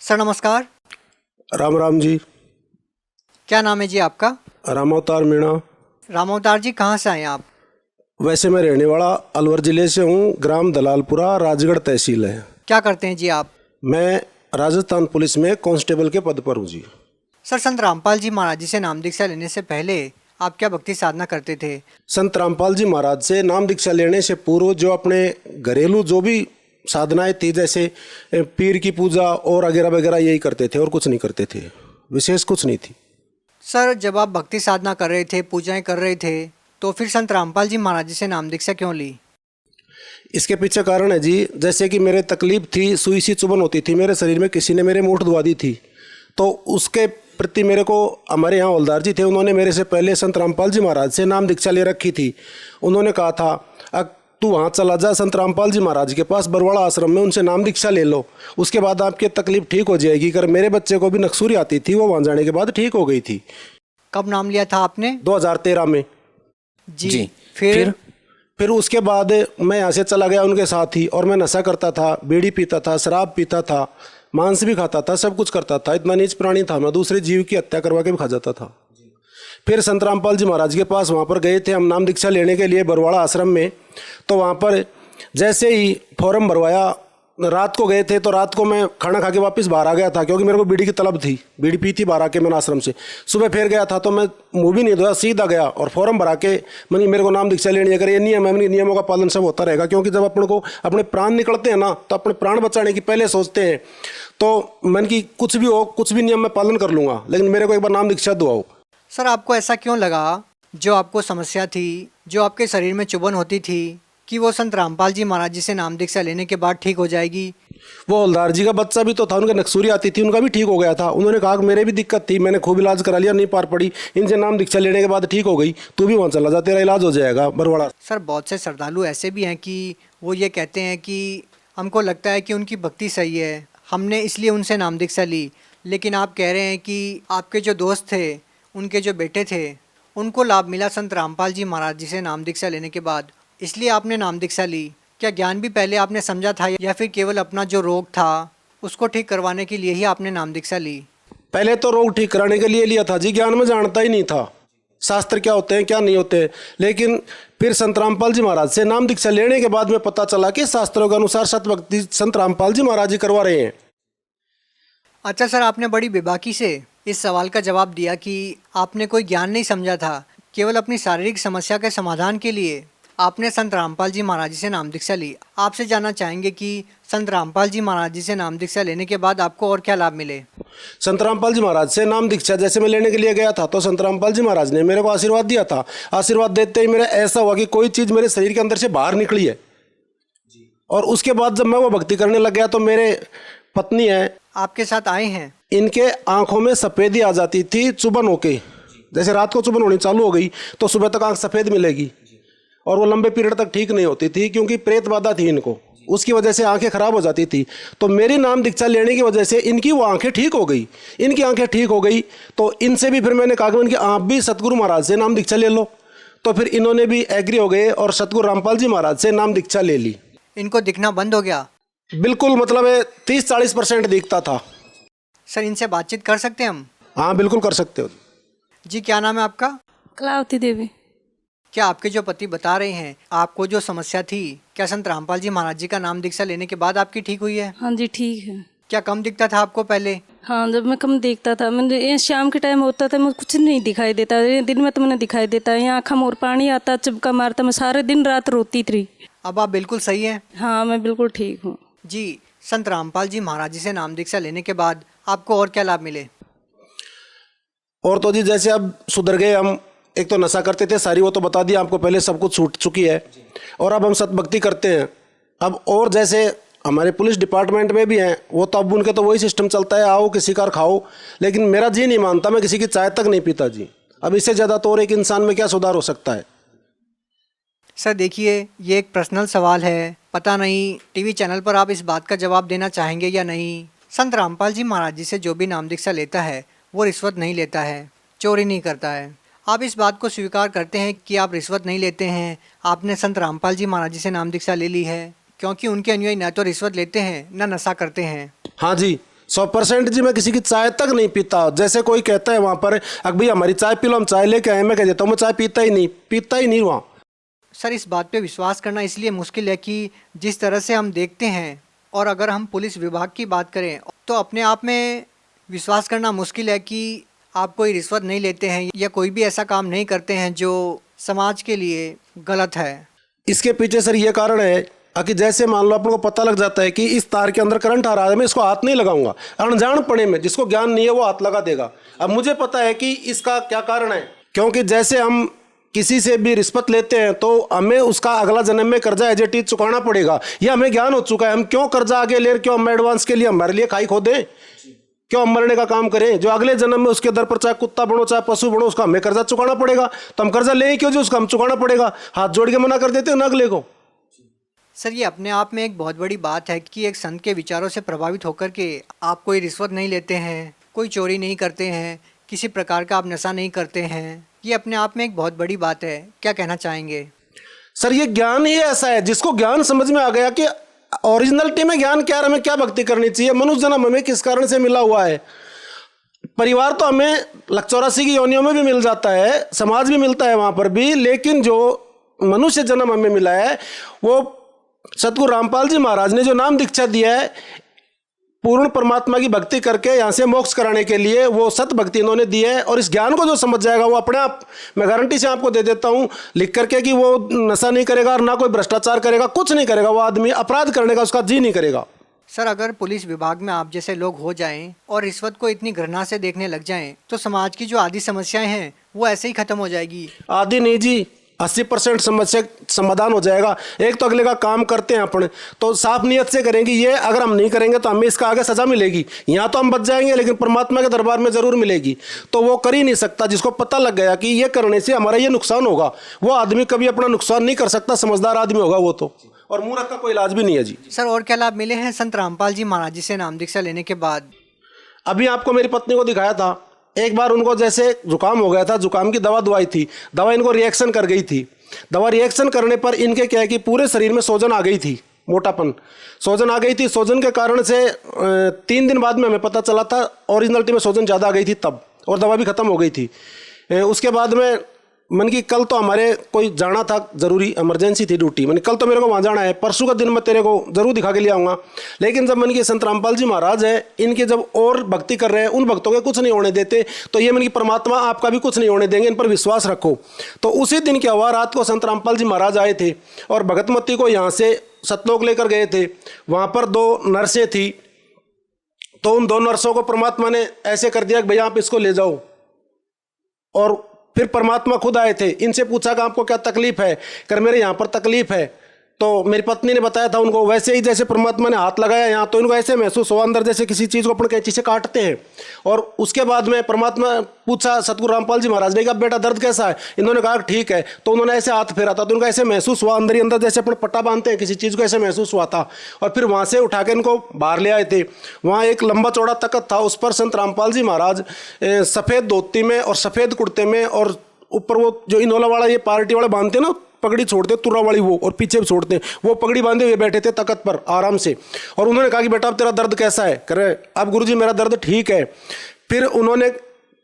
Sir नमस्कार। राम राम जी। क्या नाम है जी आपका? राम अवतार मीणा। राम अवतार जी, कहाँ से आए आप? वैसे मैं रहने वाला अलवर जिले से हूँ, ग्राम दलालपुरा, राजगढ़ तहसील है। क्या करते हैं जी आप? मैं राजस्थान पुलिस में कांस्टेबल के पद पर हूँ जी। सर, संत रामपाल जी महाराज जी से नाम दीक्षा लेने से पहले आप क्या भक्ति साधना करते थे? संत रामपाल जी महाराज से नाम दीक्षा लेने से पूर्व जो अपने घरेलू जो भी साधनाएं थी, जैसे पीर की पूजा और वगैरह वगैरह, यही करते थे और कुछ नहीं करते थे, विशेष कुछ नहीं थी। सर, जब आप भक्ति साधना कर रहे थे, पूजाएं कर रहे थे, तो फिर संत रामपाल जी महाराज जी से नाम दीक्षा क्यों ली? इसके पीछे कारण है जी, जैसे कि मेरे तकलीफ थी, सुई सी चुभन होती थी मेरे शरीर में, किसी ने मेरे मूठ दुआ दी थी, तो उसके प्रति मेरे को हमारे यहाँ हवलदार जी थे, उन्होंने मेरे से पहले संत रामपाल जी महाराज से नाम दीक्षा ले रखी थी। उन्होंने कहा था तू वहाँ चला जा संत रामपाल जी महाराज के पास बरवाड़ा आश्रम में, उनसे नाम दीक्षा ले लो, उसके बाद आपकी तकलीफ ठीक हो जाएगी। कर मेरे बच्चे को भी नक्सूरी आती थी, वो वहाँ जाने के बाद ठीक हो गई थी। कब नाम लिया था आपने? 2013 में जी। फिर उसके बाद मैं यहाँ से चला गया उनके साथ ही, और मैं नशा करता था, बीड़ी पीता था, शराब पीता था, मांस भी खाता था, सब कुछ करता था। इतना नीच प्राणी था मैं, दूसरे जीव की हत्या करवा के भी खा जाता था। फिर संत रामपाल जी महाराज के पास वहाँ पर गए थे हम नाम दीक्षा लेने के लिए बरवाड़ा आश्रम में। तो वहाँ पर जैसे ही फॉर्म भरवाया, रात को गए थे, तो रात को मैं खाना खा के वापस बाहर आ गया था, क्योंकि मेरे को बीड़ी की तलब थी, बीड़ी पी थी बाहर आके मैंने आश्रम से। सुबह फिर गया था, तो मैं मुँह भी नहीं धोया, सीधा गया और फॉर्म भरा के मैंने मेरे को नाम दीक्षा लेनी है। अगर ये नियम है, मैंने नियमों का पालन सब होता रहेगा, क्योंकि जब अपन को अपने प्राण निकलते हैं ना, तो अपने प्राण बचाने की पहले सोचते हैं। तो मैंने कि कुछ भी हो, कुछ भी नियम मैं पालन कर लूँगा, लेकिन मेरे को एक बार नाम दीक्षा दुआओ। सर, आपको ऐसा क्यों लगा, जो आपको समस्या थी, जो आपके शरीर में चुभन होती थी, कि वो संत रामपाल जी महाराज जी से नाम दीक्षा लेने के बाद ठीक हो जाएगी? वो हवलदार जी का बच्चा भी तो था, उनके नक्सूरी आती थी, उनका भी ठीक हो गया था। उन्होंने कहा कि मेरे भी दिक्कत थी, मैंने खूब इलाज करा लिया, नहीं पार पड़ी, इनसे नाम दीक्षा लेने के बाद ठीक हो गई, तू भी वहाँ चला जा, तेरा इलाज हो जाएगा बरवाड़ा। सर, बहुत से श्रद्धालु ऐसे भी हैं कि वो ये कहते हैं कि हमको लगता है कि उनकी भक्ति सही है, हमने इसलिए उनसे नाम दीक्षा ली। लेकिन आप कह रहे हैं कि आपके जो दोस्त थे, उनके जो बेटे थे, उनको लाभ मिला संत रामपाल जी महाराज जी से नाम दीक्षा लेने के बाद, इसलिए आपने नाम दीक्षा ली। क्या ज्ञान भी पहले आपने समझा था, या फिर केवल अपना जो रोग था उसको ठीक करवाने के लिए ही आपने नाम दीक्षा ली? पहले तो रोग ठीक कराने के लिए लिया था जी, ज्ञान में जानता ही नहीं था शास्त्र क्या होते हैं क्या नहीं होते। लेकिन फिर संत रामपाल जी महाराज से नाम दीक्षा लेने के बाद में पता चला कि शास्त्रों के अनुसार सतभक्ति संत रामपाल जी महाराज जी करवा रहे हैं। अच्छा सर, आपने बड़ी बेबाकी से इस सवाल का जवाब दिया कि आपने कोई ज्ञान नहीं समझा था, केवल अपनी शारीरिक समस्या के समाधान के लिए आपने संत रामपाल जी महाराज जी से नाम दीक्षा ली। आपसे जानना चाहेंगे कि संत रामपाल जी महाराज जी से नाम दीक्षा लेने के बाद आपको और क्या लाभ मिले? संत रामपाल जी महाराज से नाम दीक्षा जैसे मैं लेने के लिए गया था, तो संत रामपाल जी महाराज ने मेरे को आशीर्वाद दिया था। आशीर्वाद देते ही मेरा ऐसा हुआ कि कोई चीज़ मेरे शरीर के अंदर से बाहर निकली है। और उसके बाद जब मैं वो भक्ति करने लग गया, तो मेरे पत्नी है, आपके साथ आए हैं, इनके आंखों में सफ़ेदी आ जाती थी चुभन होके। जैसे रात को चुभन होनी चालू हो गई, तो सुबह तक आंख सफ़ेद मिलेगी, और वो लंबे पीरियड तक ठीक नहीं होती थी, क्योंकि प्रेत बाधा थी इनको, उसकी वजह से आंखें खराब हो जाती थी। तो मेरी नाम दीक्षा लेने की वजह से इनकी वो आंखें ठीक हो गई, इनकी आंखें ठीक हो गई। तो इनसे भी फिर मैंने कहा कि इनकी आप भी सतगुरु महाराज से नाम दीक्षा ले लो। तो फिर इन्होंने भी एग्री हो गए और सतगुरु रामपाल जी महाराज से नाम दीक्षा ले ली। इनको दिखना बंद हो गया? बिल्कुल, मतलब 30-40% दिखता था। सर, इनसे बातचीत कर सकते हैं हम? हाँ बिल्कुल कर सकते हो जी। क्या नाम है आपका? कलावती देवी। क्या आपके जो पति बता रहे हैं, आपको जो समस्या थी, क्या संत रामपाल जी महाराज जी का नाम दीक्षा लेने के बाद आपकी ठीक हुई है? हाँ जी, ठीक है। क्या कम दिखता था आपको पहले? हाँ, जब मैं कम देखता था, मैंने ये शाम के टाइम होता था, मुझे कुछ नहीं दिखाई देता, ये दिन में तो मैंने दिखाई देता है, यहाँ आँखों में और पानी आता, चिपका मारता, मैं सारे दिन रात रोती थी। अब आप बिल्कुल सही हैं? हाँ, मैं बिल्कुल ठीक हूँ जी। संत रामपाल जी महाराज जी से नाम दीक्षा लेने के बाद आपको और क्या लाभ मिले? और तो जी जैसे अब सुधर गए हम। एक तो नशा करते थे सारी, वो तो बता दिया आपको पहले, सब कुछ छूट चुकी है। और अब हम सतभक्ति करते हैं। अब और जैसे हमारे पुलिस डिपार्टमेंट में भी हैं, वो तो अब उनके तो वही सिस्टम चलता है, आओ किसी कार खाओ। लेकिन मेरा जी नहीं मानता, मैं किसी की चाय तक नहीं पीता जी। अब इससे ज़्यादा तो और एक इंसान में क्या सुधार हो सकता है? सर देखिए, ये एक पर्सनल सवाल है, पता नहीं टीवी चैनल पर आप इस बात का जवाब देना चाहेंगे या नहीं। संत रामपाल जी महाराज जी से जो भी नाम दीक्षा लेता है, वो रिश्वत नहीं लेता है, चोरी नहीं करता है। आप इस बात को स्वीकार करते हैं कि आप रिश्वत नहीं लेते हैं, आपने संत रामपाल जी महाराज जी से नाम दीक्षा ले ली है, क्योंकि उनके अनुयायी न तो रिश्वत लेते हैं न नशा करते हैं। हाँ जी, 100% जी। मैं किसी की चाय तक नहीं पीता। जैसे कोई कहता है वहाँ पर अब भैया हमारी चाय पी लो, हम चाय लेके आए, मैं कह देता हूँ मैं चाय पीता ही नहीं वहाँ। सर इस बात पे विश्वास करना इसलिए मुश्किल है कि जिस तरह से हम देखते हैं, और अगर हम पुलिस विभाग की बात करें तो अपने आप में विश्वास करना मुश्किल है कि आप कोई रिश्वत नहीं लेते हैं या कोई भी ऐसा काम नहीं करते हैं जो समाज के लिए गलत है। इसके पीछे सर ये कारण है कि जैसे मान लो अपन को पता लग जाता है कि इस तार के अंदर करंट आ रहा है, मैं इसको हाथ नहीं लगाऊंगा। अनजान पड़े में जिसको ज्ञान नहीं है वो हाथ लगा देगा। अब मुझे पता है कि इसका क्या कारण है, क्योंकि जैसे हम किसी से भी रिश्वत लेते हैं तो हमें उसका अगला जन्म में कर्जा एज इट इज चुकाना पड़ेगा। ये हमें ज्ञान हो चुका है। हम क्यों कर्जा आगे ले, क्यों हम एडवांस के लिए हमारे लिए खाई खो दें, क्यों हम मरने का काम करें। जो अगले जन्म में उसके दर पर चाहे कुत्ता बनो चाहे पशु बनो, उसका हमें कर्जा चुकाना पड़ेगा। तो हम कर्जा ले क्यों, जो उसका हम चुकाना पड़ेगा। हाथ जोड़ के मना कर देते हैं ना अगले को। सर ये अपने आप में एक बहुत बड़ी बात है कि एक संत के विचारों से प्रभावित होकर के आप कोई रिश्वत नहीं लेते हैं, कोई चोरी नहीं करते हैं, किसी प्रकार का आप नशा नहीं करते हैं। ये अपने आप में एक बहुत बड़ी बात है। क्या कहना चाहेंगे? सर ये ज्ञान ही ऐसा है जिसको ज्ञान समझ में आ गया कि ओरिजिनलिटी में ज्ञान क्या है, हमें क्या भक्ति करनी चाहिए, मनुष्य जन्म हमें किस कारण से मिला हुआ है। परिवार तो हमें 84 की योनियों में भी मिल जाता है, समाज भी मिलता है वहाँ पर भी, लेकिन जो मनुष्य जन्म हमें मिला है वो सतगुरु रामपाल जी महाराज ने जो नाम दीक्षा दिया है पूर्ण परमात्मा की भक्ति करके यहाँ से मोक्ष कराने के लिए, वो सत भक्ति इन्होंने दी है। और इस ज्ञान को जो समझ जाएगा वो अपने आप, मैं गारंटी से आपको दे देता हूँ लिख करके, कि वो नशा नहीं करेगा और ना कोई भ्रष्टाचार करेगा, कुछ नहीं करेगा। वो आदमी अपराध करने का उसका जी नहीं करेगा। सर अगर पुलिस विभाग में आप जैसे लोग हो जाएं और रिश्वत को इतनी घृणा से देखने लग जाएं तो समाज की जो आदि समस्याएं हैं वो ऐसे ही खत्म हो जाएगी। आदि नहीं जी, 80% समस्या समाधान हो जाएगा। एक तो अगले का काम करते हैं अपने तो साफ नियत से करेंगे, ये अगर हम नहीं करेंगे तो हमें इसका आगे सजा मिलेगी। यहाँ तो हम बच जाएंगे लेकिन परमात्मा के दरबार में जरूर मिलेगी। तो वो कर ही नहीं सकता। जिसको पता लग गया कि ये करने से हमारा ये नुकसान होगा, वो आदमी कभी अपना नुकसान नहीं कर सकता। समझदार आदमी होगा वो तो। और मूर्ख का कोई इलाज भी नहीं है जी। सर और क्या लाभ मिले हैं संत रामपाल जी महाराज जी से नाम दीक्षा लेने के बाद? अभी आपको मेरी पत्नी को दिखाया था, एक बार उनको जैसे जुकाम हो गया था, जुकाम की दवा दवाई थी, दवा इनको रिएक्शन कर गई थी। दवा रिएक्शन करने पर इनके क्या है कि पूरे शरीर में सूजन आ गई थी, मोटापन, सूजन आ गई थी। सूजन के कारण से 3 दिन बाद में हमें पता चला था ओरिजिनलिटी में सूजन ज़्यादा आ गई थी तब, और दवा भी ख़त्म हो गई थी। उसके बाद में मन की कल तो हमारे कोई जाना था, ज़रूरी इमरजेंसी थी ड्यूटी, मैंने कल तो मेरे को वहाँ जाना है, परसों का दिन मैं तेरे को ज़रूर दिखा के ले आऊँगा। लेकिन जब मन की संत रामपाल जी महाराज है, इनके जब और भक्ति कर रहे हैं, उन भक्तों के कुछ नहीं होने देते, तो ये मन की परमात्मा आपका भी कुछ नहीं होने देंगे, इन पर विश्वास रखो। तो उसी दिन क्या हुआ, रात को संत रामपाल जी महाराज आए थे और भगतमती को यहाँ से सतलोक लेकर गए थे। वहाँ पर 2 नर्सें थी, तो उन 2 नर्सों को परमात्मा ने ऐसे कर दिया कि भैया आप इसको ले जाओ। और फिर परमात्मा खुद आए थे, इनसे पूछा कि आपको क्या तकलीफ है, कर मेरे यहाँ पर तकलीफ है। तो मेरी पत्नी ने बताया था उनको, वैसे ही जैसे परमात्मा ने हाथ लगाया यहाँ, तो इनको ऐसे महसूस हुआ अंदर जैसे किसी चीज़ को अपन कैंची से काटते हैं। और उसके बाद में परमात्मा पूछा सतगुरु रामपाल जी महाराज ने कि अब बेटा दर्द कैसा है? इन्होंने कहा ठीक है। तो उन्होंने ऐसे हाथ फेरा था, तो उनको ऐसे महसूस हुआ अंदर ही अंदर जैसे अपन पट्टा बांधते हैं किसी चीज़ को, ऐसे महसूस हुआ था। और फिर वहाँ से उठा के इनको बाहर ले आए थे। वहाँ एक लंबा चौड़ा तख्त था, उस पर संत रामपाल जी महाराज सफ़ेद धोती में और सफ़ेद कुर्ते में, और ऊपर वो जो इनोला वाला ये पार्टी वाले बांधते हैं ना, पगड़ी छोड़ते तुर्रा वाली वो, और पीछे भी छोड़ते हैं, वो पगड़ी बांधे हुए बैठे थे तख्त पर आराम से। और उन्होंने कहा कि बेटा अब तेरा दर्द कैसा है? करे अब गुरुजी मेरा दर्द ठीक है। फिर उन्होंने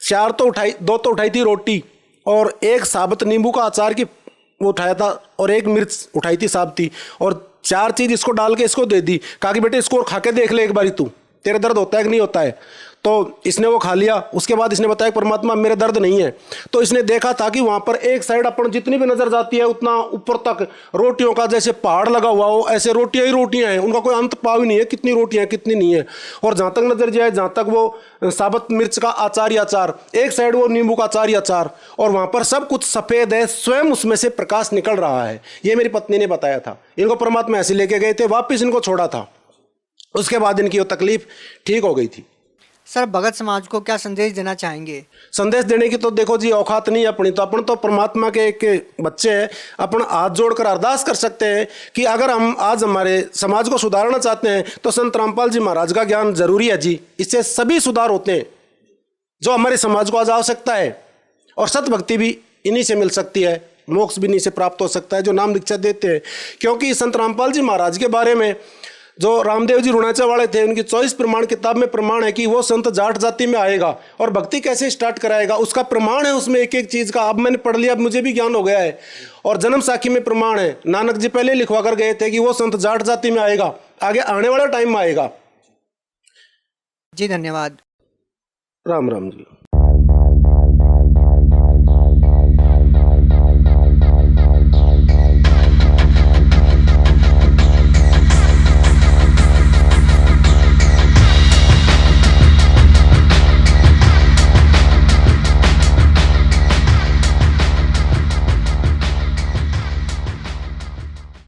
2 तो उठाई थी रोटी, और 1 साबुत नींबू का अचार की वो उठाया था, और 1 मिर्च उठाई थी साबती, और 4 चीज़ इसको डाल के इसको दे दी। कहा कि बेटे इसको खा के देख ले एक बारी, तू तेरा दर्द होता है कि नहीं होता है। तो इसने वो खा लिया। उसके बाद इसने बताया परमात्मा मेरे दर्द नहीं है। तो इसने देखा था कि वहाँ पर एक साइड अपन जितनी भी नज़र जाती है उतना ऊपर तक रोटियों का जैसे पहाड़ लगा हुआ हो, ऐसे रोटियाँ ही रोटियाँ हैं, उनका कोई अंत पाव ही नहीं है, कितनी रोटियाँ कितनी नहीं है। और जहाँ तक नज़र जाए, जहाँ तक वो साबुत मिर्च का अचार ही अचार, एक साइड वो नींबू का अचार ही अचार, और वहाँ पर सब कुछ सफ़ेद है, स्वयं उसमें से प्रकाश निकल रहा है। ये मेरी पत्नी ने बताया था। इनको परमात्मा ऐसे लेके गए थे, वापस इनको छोड़ा था। उसके बाद इनकी वो तकलीफ ठीक हो गई थी। सर भगत समाज को क्या संदेश देना चाहेंगे? संदेश देने की तो देखो जी औकात नहीं है अपनी, तो अपन तो परमात्मा के एक बच्चे हैं। अपन हाथ जोड़कर अरदास कर सकते हैं कि अगर हम आज हमारे समाज को सुधारना चाहते हैं तो संत रामपाल जी महाराज का ज्ञान जरूरी है जी। इससे सभी सुधार होते हैं जो हमारे समाज को आज आवश्यकता है। और सतभक्ति भी इन्हीं से मिल सकती है, मोक्ष भी इन्हीं से प्राप्त हो सकता है जो नाम दीक्षा देते हैं। क्योंकि संत रामपाल जी महाराज के बारे में जो रामदेव जी रुणाचा वाले थे, उनकी 24 प्रमाण किताब में प्रमाण है कि वो संत जाट जाति में आएगा और भक्ति कैसे स्टार्ट कराएगा, उसका प्रमाण है उसमें एक एक चीज़ का। अब मैंने पढ़ लिया, अब मुझे भी ज्ञान हो गया है। और जन्म साखी में प्रमाण है, नानक जी पहले लिखवा कर गए थे कि वो संत जाट जाति में आएगा, आगे आने वाला टाइम में आएगा। जी धन्यवाद। राम राम जी।